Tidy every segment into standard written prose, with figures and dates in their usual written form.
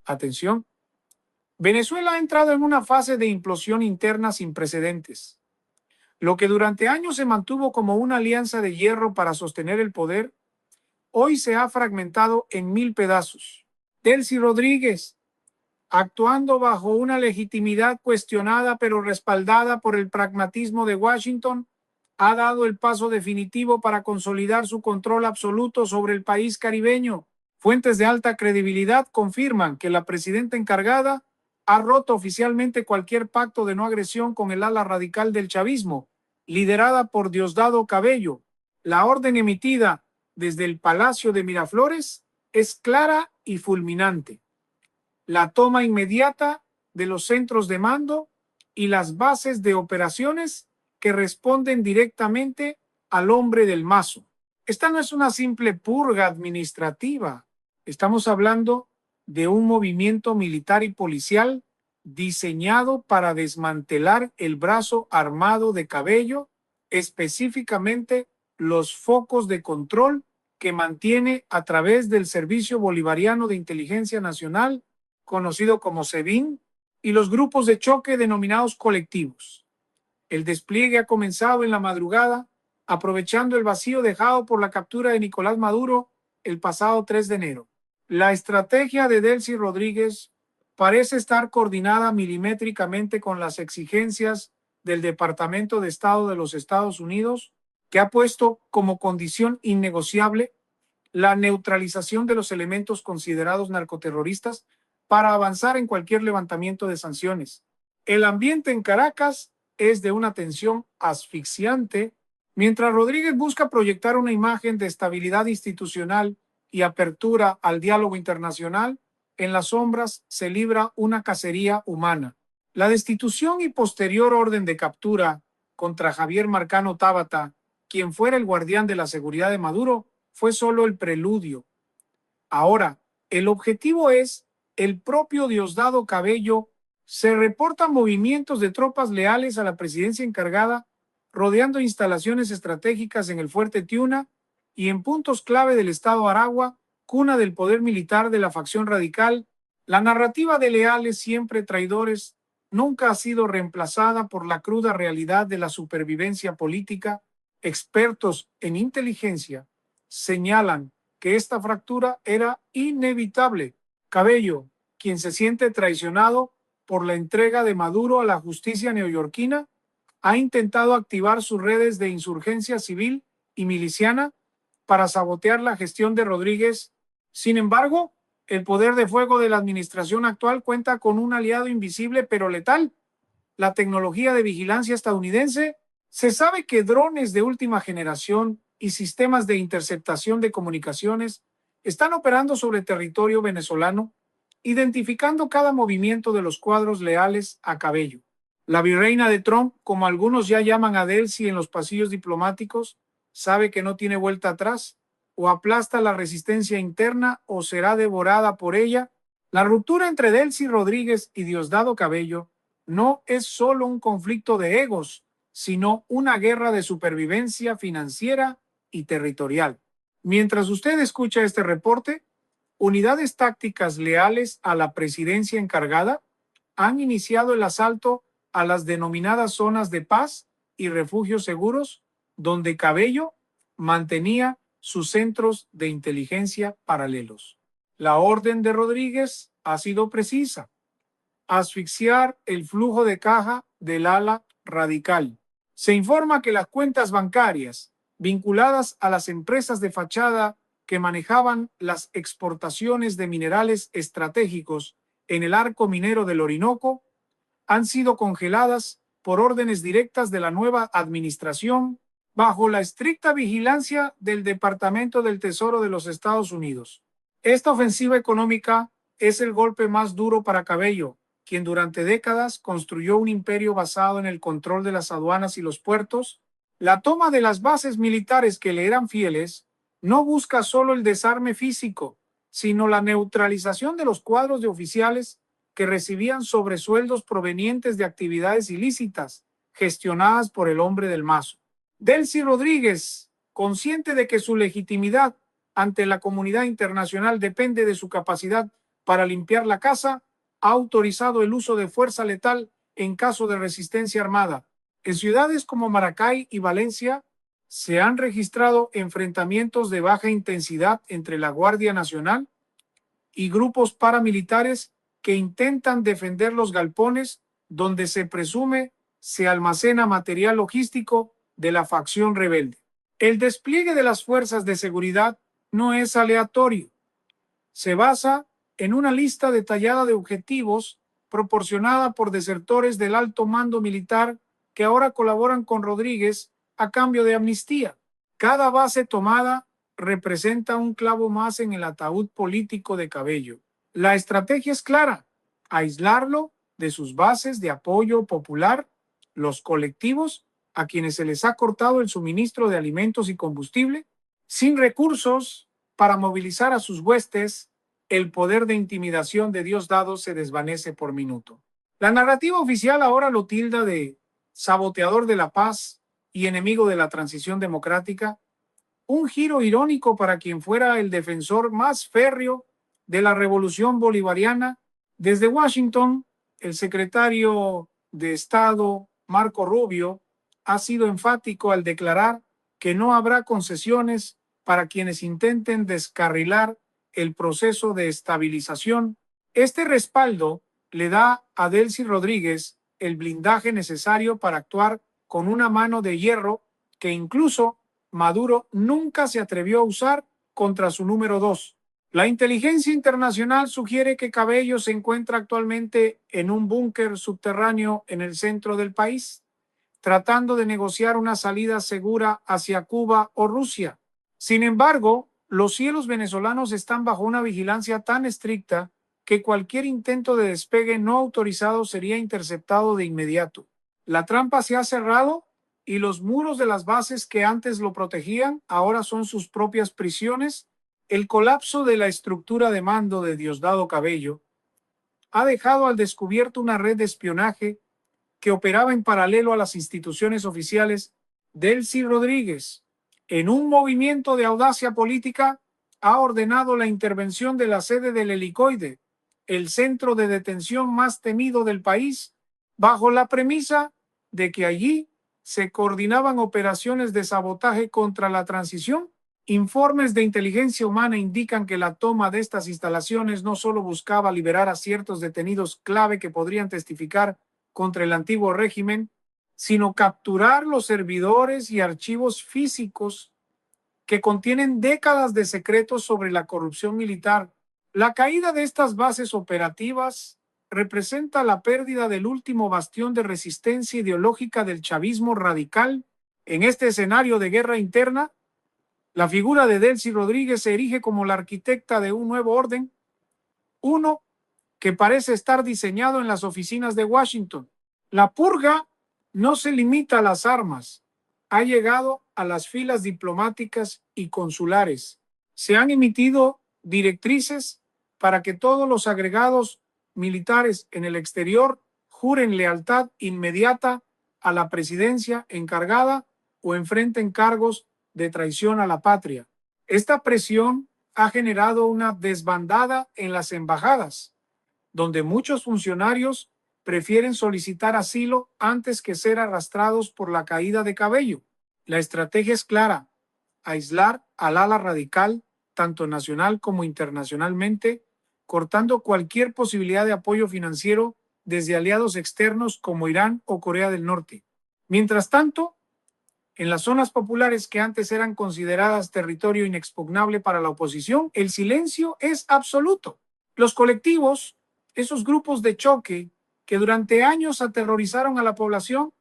Atención, Venezuela ha entrado en una fase de implosión interna sin precedentes. Lo que durante años se mantuvo como una alianza de hierro para sostener el poder, hoy se ha fragmentado en mil pedazos. Delcy Rodríguez, actuando bajo una legitimidad cuestionada pero respaldada por el pragmatismo de Washington, ha dado el paso definitivo para consolidar su control absoluto sobre el país caribeño. Fuentes de alta credibilidad confirman que la presidenta encargada ha roto oficialmente cualquier pacto de no agresión con el ala radical del chavismo, liderada por Diosdado Cabello. La orden emitida desde el Palacio de Miraflores es clara y fulminante: la toma inmediata de los centros de mando y las bases de operaciones que responden directamente al hombre del mazo. Esta no es una simple purga administrativa. Estamos hablando de un movimiento militar y policial diseñado para desmantelar el brazo armado de Cabello, específicamente los focos de control que mantiene a través del Servicio Bolivariano de Inteligencia Nacional, conocido como SEBIN, y los grupos de choque denominados colectivos. El despliegue ha comenzado en la madrugada, aprovechando el vacío dejado por la captura de Nicolás Maduro el pasado 3 de enero. La estrategia de Delcy Rodríguez parece estar coordinada milimétricamente con las exigencias del Departamento de Estado de los Estados Unidos, que ha puesto como condición innegociable la neutralización de los elementos considerados narcoterroristas para avanzar en cualquier levantamiento de sanciones. El ambiente en Caracas es de una tensión asfixiante, mientras Rodríguez busca proyectar una imagen de estabilidad institucional y apertura al diálogo internacional. En las sombras se libra una cacería humana. La destitución y posterior orden de captura contra Javier Marcano Tábata, quien fuera el guardián de la seguridad de Maduro, fue solo el preludio. Ahora, el objetivo es el propio Diosdado Cabello. Se reportan movimientos de tropas leales a la presidencia encargada, rodeando instalaciones estratégicas en el Fuerte Tiuna y en puntos clave del estado Aragua, cuna del poder militar de la facción radical. La narrativa de leales siempre traidores nunca ha sido reemplazada por la cruda realidad de la supervivencia política. Expertos en inteligencia señalan que esta fractura era inevitable. Cabello, quien se siente traicionado por la entrega de Maduro a la justicia neoyorquina, ha intentado activar sus redes de insurgencia civil y miliciana para sabotear la gestión de Rodríguez. Sin embargo, el poder de fuego de la administración actual cuenta con un aliado invisible pero letal: la tecnología de vigilancia estadounidense. Se sabe que drones de última generación y sistemas de interceptación de comunicaciones están operando sobre territorio venezolano, identificando cada movimiento de los cuadros leales a Cabello. La virreina de Trump, como algunos ya llaman a Delcy en los pasillos diplomáticos, sabe que no tiene vuelta atrás: o aplasta la resistencia interna o será devorada por ella. La ruptura entre Delcy Rodríguez y Diosdado Cabello no es solo un conflicto de egos, sino una guerra de supervivencia financiera y territorial. Mientras usted escucha este reporte, unidades tácticas leales a la presidencia encargada han iniciado el asalto a las denominadas zonas de paz y refugios seguros, donde Cabello mantenía sus centros de inteligencia paralelos. La orden de Rodríguez ha sido precisa: asfixiar el flujo de caja del ala radical. Se informa que las cuentas bancarias vinculadas a las empresas de fachada que manejaban las exportaciones de minerales estratégicos en el arco minero del Orinoco han sido congeladas por órdenes directas de la nueva administración, bajo la estricta vigilancia del Departamento del Tesoro de los Estados Unidos. Esta ofensiva económica es el golpe más duro para Cabello, quien durante décadas construyó un imperio basado en el control de las aduanas y los puertos. La toma de las bases militares que le eran fieles no busca solo el desarme físico, sino la neutralización de los cuadros de oficiales que recibían sobresueldos provenientes de actividades ilícitas gestionadas por el hombre del mazo. Delcy Rodríguez, consciente de que su legitimidad ante la comunidad internacional depende de su capacidad para limpiar la casa, ha autorizado el uso de fuerza letal en caso de resistencia armada. En ciudades como Maracay y Valencia se han registrado enfrentamientos de baja intensidad entre la Guardia Nacional y grupos paramilitares que intentan defender los galpones donde se presume se almacena material logístico de la facción rebelde. El despliegue de las fuerzas de seguridad no es aleatorio. Se basa en una lista detallada de objetivos proporcionada por desertores del alto mando militar que ahora colaboran con Rodríguez a cambio de amnistía. Cada base tomada representa un clavo más en el ataúd político de Cabello. La estrategia es clara: aislarlo de sus bases de apoyo popular, los colectivos a quienes se les ha cortado el suministro de alimentos y combustible, sin recursos para movilizar a sus huestes. El poder de intimidación de Diosdado se desvanece por minuto. La narrativa oficial ahora lo tilda de saboteador de la paz y enemigo de la transición democrática, un giro irónico para quien fuera el defensor más férreo de la revolución bolivariana. Desde Washington, el secretario de Estado, Marco Rubio, ha sido enfático al declarar que no habrá concesiones para quienes intenten descarrilar el proceso de estabilización. Este respaldo le da a Delcy Rodríguez el blindaje necesario para actuar con una mano de hierro que incluso Maduro nunca se atrevió a usar contra su número 2. La inteligencia internacional sugiere que Cabello se encuentra actualmente en un búnker subterráneo en el centro del país, tratando de negociar una salida segura hacia Cuba o Rusia. Sin embargo, los cielos venezolanos están bajo una vigilancia tan estricta que cualquier intento de despegue no autorizado sería interceptado de inmediato. La trampa se ha cerrado y los muros de las bases que antes lo protegían ahora son sus propias prisiones. El colapso de la estructura de mando de Diosdado Cabello ha dejado al descubierto una red de espionaje que operaba en paralelo a las instituciones oficiales. Delcy Rodríguez, en un movimiento de audacia política, ha ordenado la intervención de la sede del Helicoide, el centro de detención más temido del país, bajo la premisa de que allí se coordinaban operaciones de sabotaje contra la transición. Informes de inteligencia humana indican que la toma de estas instalaciones no solo buscaba liberar a ciertos detenidos clave que podrían testificar contra el antiguo régimen, sino capturar los servidores y archivos físicos que contienen décadas de secretos sobre la corrupción militar. La caída de estas bases operativas representa la pérdida del último bastión de resistencia ideológica del chavismo radical. En este escenario de guerra interna, la figura de Delcy Rodríguez se erige como la arquitecta de un nuevo orden, uno que parece estar diseñado en las oficinas de Washington. La purga no se limita a las armas, ha llegado a las filas diplomáticas y consulares. Se han emitido directrices para que todos los agregados militares en el exterior juren lealtad inmediata a la presidencia encargada o enfrenten cargos de traición a la patria. Esta presión ha generado una desbandada en las embajadas, donde muchos funcionarios prefieren solicitar asilo antes que ser arrastrados por la caída de Cabello. La estrategia es clara: aislar al ala radical, tanto nacional como internacionalmente, cortando cualquier posibilidad de apoyo financiero desde aliados externos como Irán o Corea del Norte. Mientras tanto, en las zonas populares que antes eran consideradas territorio inexpugnable para la oposición, el silencio es absoluto. Los colectivos, esos grupos de choque que durante años aterrorizaron a la población,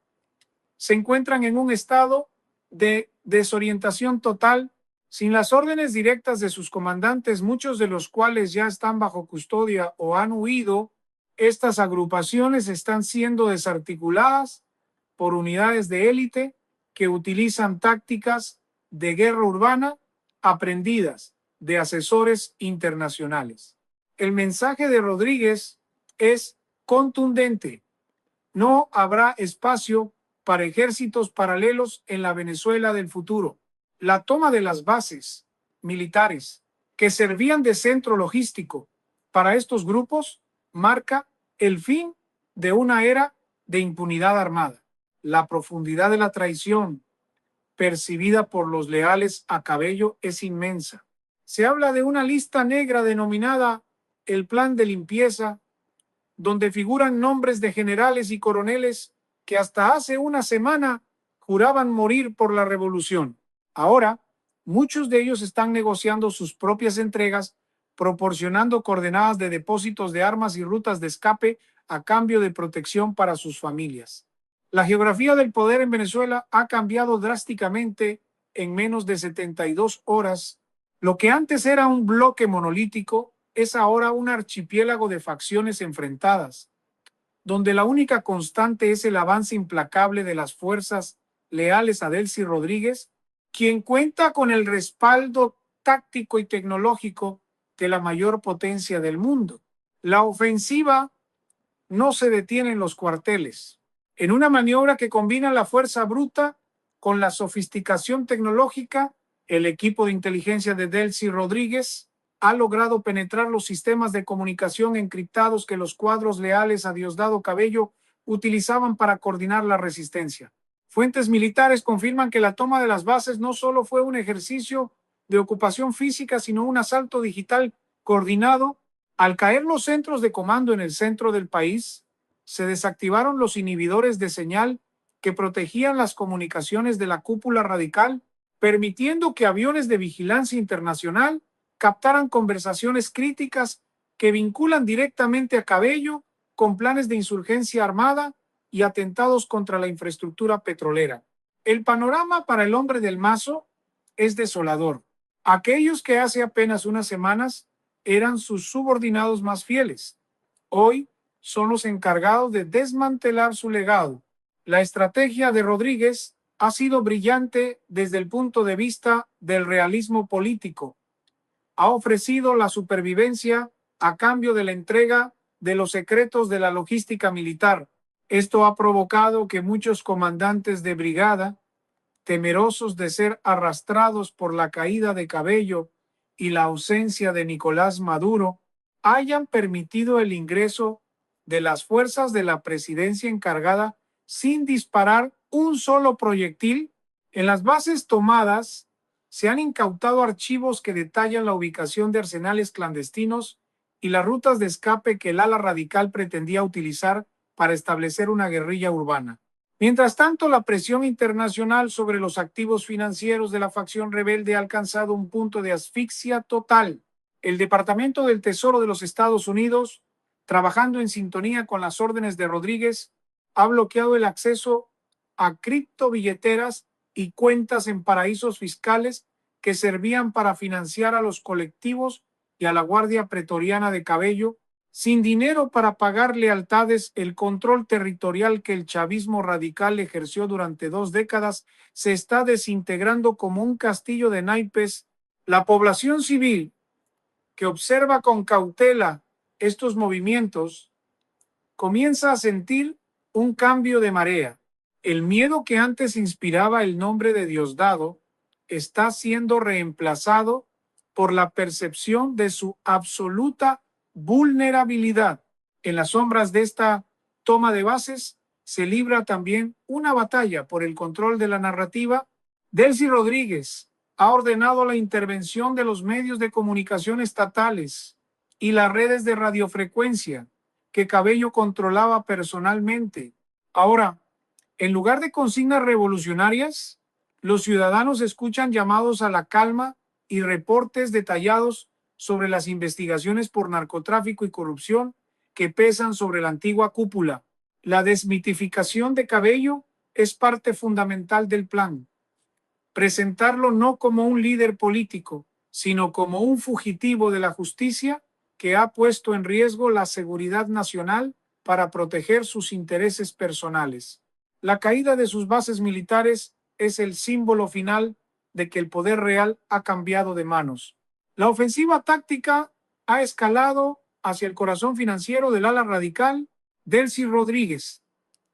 se encuentran en un estado de desorientación total, sin las órdenes directas de sus comandantes, muchos de los cuales ya están bajo custodia o han huido. Estas agrupaciones están siendo desarticuladas por unidades de élite que utilizan tácticas de guerra urbana aprendidas de asesores internacionales. El mensaje de Rodríguez es contundente: no habrá espacio para ejércitos paralelos en la Venezuela del futuro. La toma de las bases militares que servían de centro logístico para estos grupos marca el fin de una era de impunidad armada. La profundidad de la traición percibida por los leales a Cabello es inmensa. Se habla de una lista negra denominada el Plan de Limpieza, donde figuran nombres de generales y coroneles que hasta hace una semana juraban morir por la revolución. Ahora, muchos de ellos están negociando sus propias entregas, proporcionando coordenadas de depósitos de armas y rutas de escape a cambio de protección para sus familias. La geografía del poder en Venezuela ha cambiado drásticamente en menos de 72 horas. Lo que antes era un bloque monolítico es ahora un archipiélago de facciones enfrentadas, donde la única constante es el avance implacable de las fuerzas leales a Delcy Rodríguez, quien cuenta con el respaldo táctico y tecnológico de la mayor potencia del mundo. La ofensiva no se detiene en los cuarteles. En una maniobra que combina la fuerza bruta con la sofisticación tecnológica, el equipo de inteligencia de Delcy Rodríguez ha logrado penetrar los sistemas de comunicación encriptados que los cuadros leales a Diosdado Cabello utilizaban para coordinar la resistencia. Fuentes militares confirman que la toma de las bases no solo fue un ejercicio de ocupación física, sino un asalto digital coordinado. Al caer los centros de comando en el centro del país, se desactivaron los inhibidores de señal que protegían las comunicaciones de la cúpula radical, permitiendo que aviones de vigilancia internacional captaran conversaciones críticas que vinculan directamente a Cabello con planes de insurgencia armada y atentados contra la infraestructura petrolera. El panorama para el hombre del Mazo es desolador. Aquellos que hace apenas unas semanas eran sus subordinados más fieles, hoy son los encargados de desmantelar su legado. La estrategia de Rodríguez ha sido brillante desde el punto de vista del realismo político. Ha ofrecido la supervivencia a cambio de la entrega de los secretos de la logística militar. Esto ha provocado que muchos comandantes de brigada, temerosos de ser arrastrados por la caída de Cabello y la ausencia de Nicolás Maduro, hayan permitido el ingreso de las fuerzas de la presidencia encargada sin disparar un solo proyectil. En las bases tomadas se han incautado archivos que detallan la ubicación de arsenales clandestinos y las rutas de escape que el ala radical pretendía utilizar para establecer una guerrilla urbana. Mientras tanto, la presión internacional sobre los activos financieros de la facción rebelde ha alcanzado un punto de asfixia total. El Departamento del Tesoro de los Estados Unidos, trabajando en sintonía con las órdenes de Rodríguez, ha bloqueado el acceso a criptobilleteras y cuentas en paraísos fiscales que servían para financiar a los colectivos y a la Guardia Pretoriana de Cabello. Sin dinero para pagar lealtades, el control territorial que el chavismo radical ejerció durante 2 décadas se está desintegrando como un castillo de naipes. La población civil, que observa con cautela estos movimientos, comienza a sentir un cambio de marea. El miedo que antes inspiraba el nombre de Diosdado está siendo reemplazado por la percepción de su absoluta vulnerabilidad. En las sombras de esta toma de bases se libra también una batalla por el control de la narrativa. Delcy Rodríguez ha ordenado la intervención de los medios de comunicación estatales y las redes de radiofrecuencia que Cabello controlaba personalmente. Ahora, en lugar de consignas revolucionarias, los ciudadanos escuchan llamados a la calma y reportes detallados sobre las investigaciones por narcotráfico y corrupción que pesan sobre la antigua cúpula. La desmitificación de Cabello es parte fundamental del plan. Presentarlo no como un líder político, sino como un fugitivo de la justicia que ha puesto en riesgo la seguridad nacional para proteger sus intereses personales. La caída de sus bases militares es el símbolo final de que el poder real ha cambiado de manos. La ofensiva táctica ha escalado hacia el corazón financiero del ala radical, Delcy Rodríguez.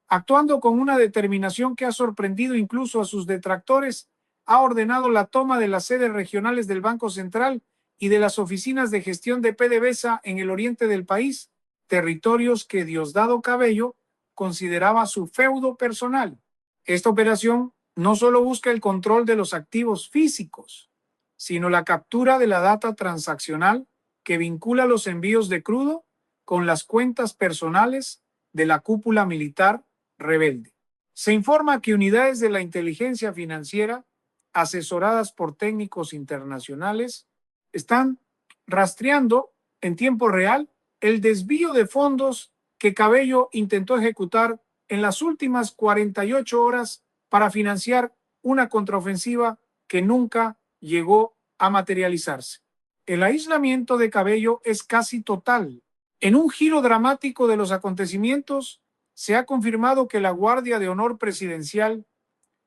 Actuando con una determinación que ha sorprendido incluso a sus detractores, ha ordenado la toma de las sedes regionales del Banco Central y de las oficinas de gestión de PDVSA en el oriente del país, territorios que Diosdado Cabello consideraba su feudo personal. Esta operación no solo busca el control de los activos físicos, sino la captura de la data transaccional que vincula los envíos de crudo con las cuentas personales de la cúpula militar rebelde. Se informa que unidades de la inteligencia financiera, asesoradas por técnicos internacionales, están rastreando en tiempo real el desvío de fondos que Cabello intentó ejecutar en las últimas 48 horas para financiar una contraofensiva que nunca llegó a materializarse. El aislamiento de Cabello es casi total. En un giro dramático de los acontecimientos, se ha confirmado que la Guardia de Honor Presidencial,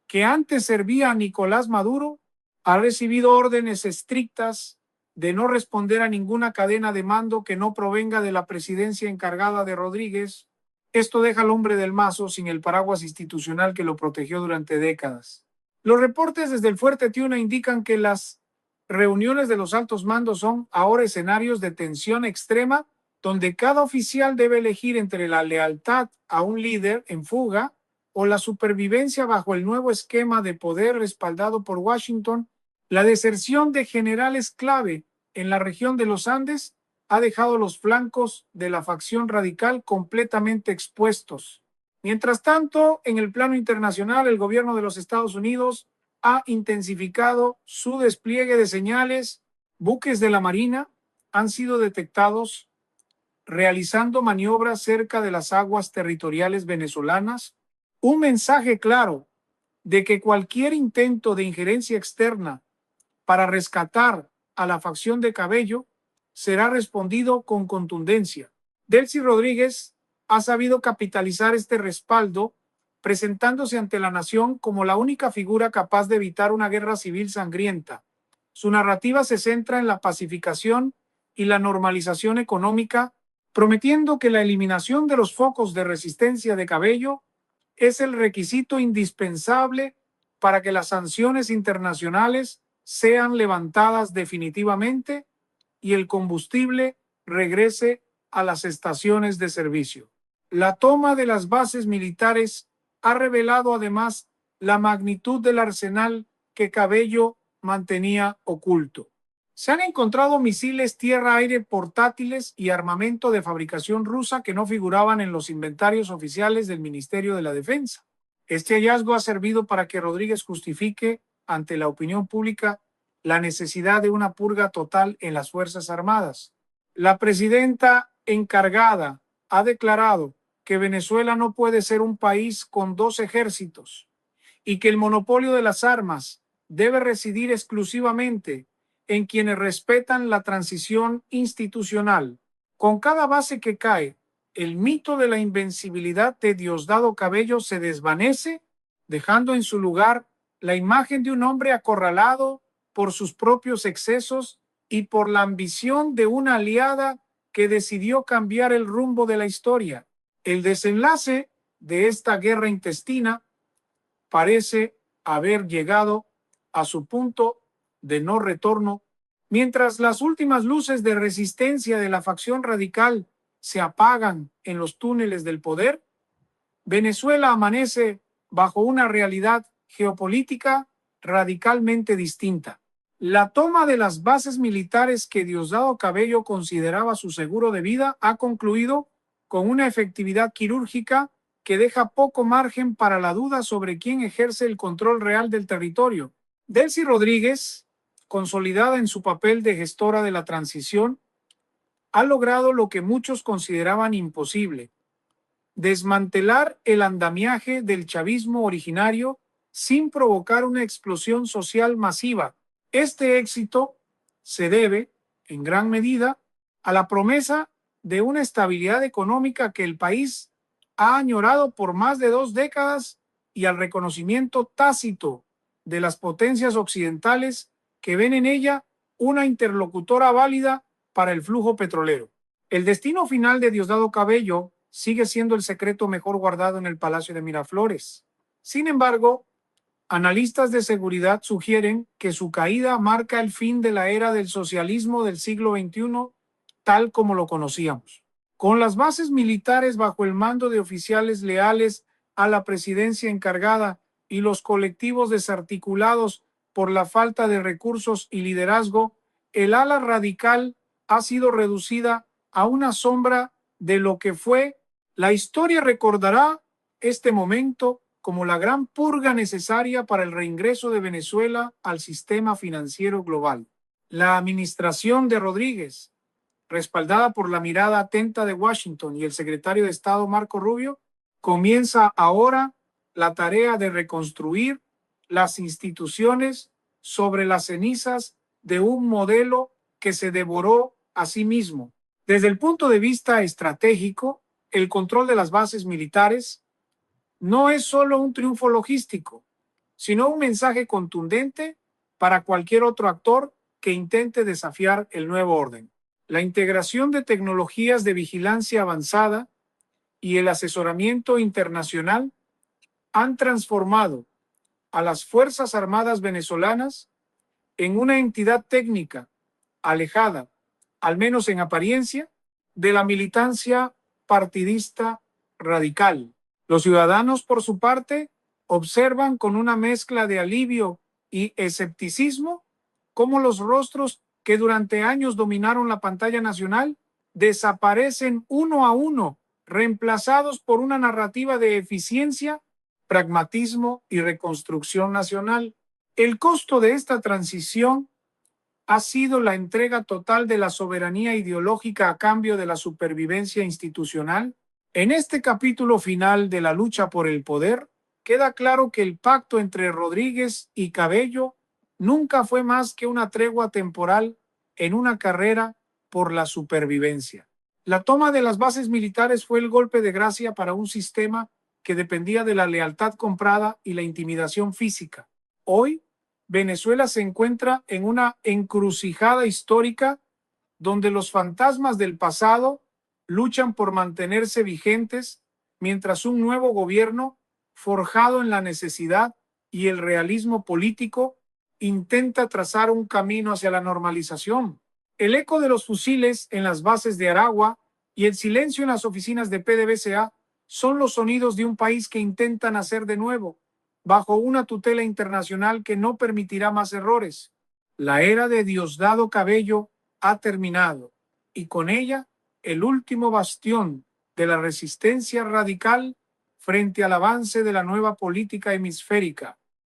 que antes servía a Nicolás Maduro, ha recibido órdenes estrictas de no responder a ninguna cadena de mando que no provenga de la presidencia encargada de Rodríguez. Esto deja al hombre del Mazo sin el paraguas institucional que lo protegió durante décadas. Los reportes desde el Fuerte Tiuna indican que las reuniones de los altos mandos son ahora escenarios de tensión extrema, donde cada oficial debe elegir entre la lealtad a un líder en fuga o la supervivencia bajo el nuevo esquema de poder respaldado por Washington. La deserción de generales clave en la región de los Andes ha dejado los flancos de la facción radical completamente expuestos. Mientras tanto, en el plano internacional, el gobierno de los Estados Unidos ha intensificado su despliegue de señales. Buques de la Marina han sido detectados realizando maniobras cerca de las aguas territoriales venezolanas. Un mensaje claro de que cualquier intento de injerencia externa para rescatar a la facción de Cabello será respondido con contundencia. Delcy Rodríguez ha sabido capitalizar este respaldo, presentándose ante la nación como la única figura capaz de evitar una guerra civil sangrienta. Su narrativa se centra en la pacificación y la normalización económica, prometiendo que la eliminación de los focos de resistencia de Cabello es el requisito indispensable para que las sanciones internacionales sean levantadas definitivamente y el combustible regrese a las estaciones de servicio. La toma de las bases militares ha revelado además la magnitud del arsenal que Cabello mantenía oculto. Se han encontrado misiles tierra-aire portátiles y armamento de fabricación rusa que no figuraban en los inventarios oficiales del Ministerio de la Defensa. Este hallazgo ha servido para que Rodríguez justifique ante la opinión pública la necesidad de una purga total en las Fuerzas Armadas. La presidenta encargada ha declarado que Venezuela no puede ser un país con dos ejércitos y que el monopolio de las armas debe residir exclusivamente en quienes respetan la transición institucional. Con cada base que cae, el mito de la invencibilidad de Diosdado Cabello se desvanece, dejando en su lugar la imagen de un hombre acorralado por sus propios excesos y por la ambición de una aliada que decidió cambiar el rumbo de la historia. El desenlace de esta guerra intestina parece haber llegado a su punto de no retorno. Mientras las últimas luces de resistencia de la facción radical se apagan en los túneles del poder, Venezuela amanece bajo una realidad geopolítica radicalmente distinta. La toma de las bases militares que Diosdado Cabello consideraba su seguro de vida ha concluido con una efectividad quirúrgica que deja poco margen para la duda sobre quién ejerce el control real del territorio. Delcy Rodríguez, consolidada en su papel de gestora de la transición, ha logrado lo que muchos consideraban imposible: desmantelar el andamiaje del chavismo originario sin provocar una explosión social masiva. Este éxito se debe, en gran medida, a la promesa de una estabilidad económica que el país ha añorado por más de 2 décadas y al reconocimiento tácito de las potencias occidentales que ven en ella una interlocutora válida para el flujo petrolero. El destino final de Diosdado Cabello sigue siendo el secreto mejor guardado en el Palacio de Miraflores. Sin embargo, Analistas de seguridad sugieren que su caída marca el fin de la era del socialismo del siglo XXI, tal como lo conocíamos. Con las bases militares bajo el mando de oficiales leales a la presidencia encargada y los colectivos desarticulados por la falta de recursos y liderazgo, el ala radical ha sido reducida a una sombra de lo que fue. La historia recordará este momento como la gran purga necesaria para el reingreso de Venezuela al sistema financiero global. La administración de Rodríguez, respaldada por la mirada atenta de Washington y el secretario de Estado Marco Rubio, comienza ahora la tarea de reconstruir las instituciones sobre las cenizas de un modelo que se devoró a sí mismo. Desde el punto de vista estratégico, el control de las bases militares no es solo un triunfo logístico, sino un mensaje contundente para cualquier otro actor que intente desafiar el nuevo orden. La integración de tecnologías de vigilancia avanzada y el asesoramiento internacional han transformado a las Fuerzas Armadas venezolanas en una entidad técnica alejada, al menos en apariencia, de la militancia partidista radical. Los ciudadanos, por su parte, observan con una mezcla de alivio y escepticismo cómo los rostros que durante años dominaron la pantalla nacional desaparecen uno a uno, reemplazados por una narrativa de eficiencia, pragmatismo y reconstrucción nacional. El costo de esta transición ha sido la entrega total de la soberanía ideológica a cambio de la supervivencia institucional. En este capítulo final de la lucha por el poder, queda claro que el pacto entre Rodríguez y Cabello nunca fue más que una tregua temporal en una carrera por la supervivencia. La toma de las bases militares fue el golpe de gracia para un sistema que dependía de la lealtad comprada y la intimidación física. Hoy, Venezuela se encuentra en una encrucijada histórica donde los fantasmas del pasado luchan por mantenerse vigentes mientras un nuevo gobierno, forjado en la necesidad y el realismo político, intenta trazar un camino hacia la normalización. El eco de los fusiles en las bases de Aragua y el silencio en las oficinas de PDVSA son los sonidos de un país que intenta nacer de nuevo, bajo una tutela internacional que no permitirá más errores. La era de Diosdado Cabello ha terminado y con ella el último bastión de la resistencia radical frente al avance de la nueva política hemisférica.